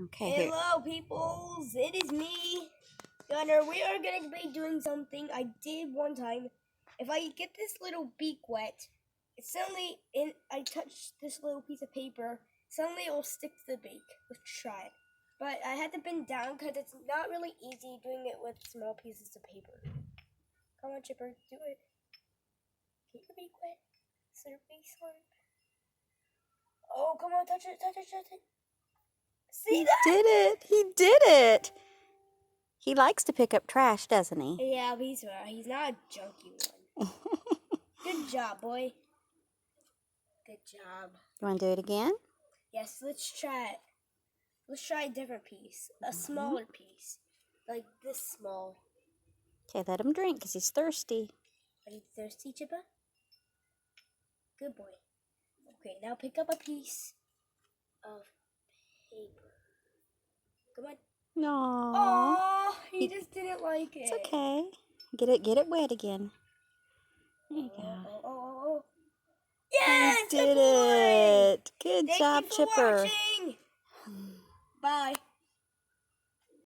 Okay, here. Hello, peoples. It is me, Gunner. We are going to be doing something I did one time. If I get this little beak wet, I touch this little piece of paper, suddenly it will stick to the beak. Let's try it. But I had to bend down because it's not really easy doing it with small pieces of paper. Come on, Chipper, do it. Get your beak wet. Slurpy slurp. Oh, come on, touch it, touch it, touch it. See that? He did it. He did it. He likes to pick up trash, doesn't he? Yeah, he's not a junky one. Good job, boy. Good job. You want to do it again? Yes, let's try it. Let's try a different piece. A smaller piece. Like this small. Okay, let him drink because he's thirsty. Are you thirsty, Chippa? Good boy. Okay, now pick up a piece of paper. Come on. No. Oh, he just didn't like it. It's okay. Get it wet again. There you go. Oh. Yes, You did good boy. it. Good Thank job, you for Chipper. watching. Bye.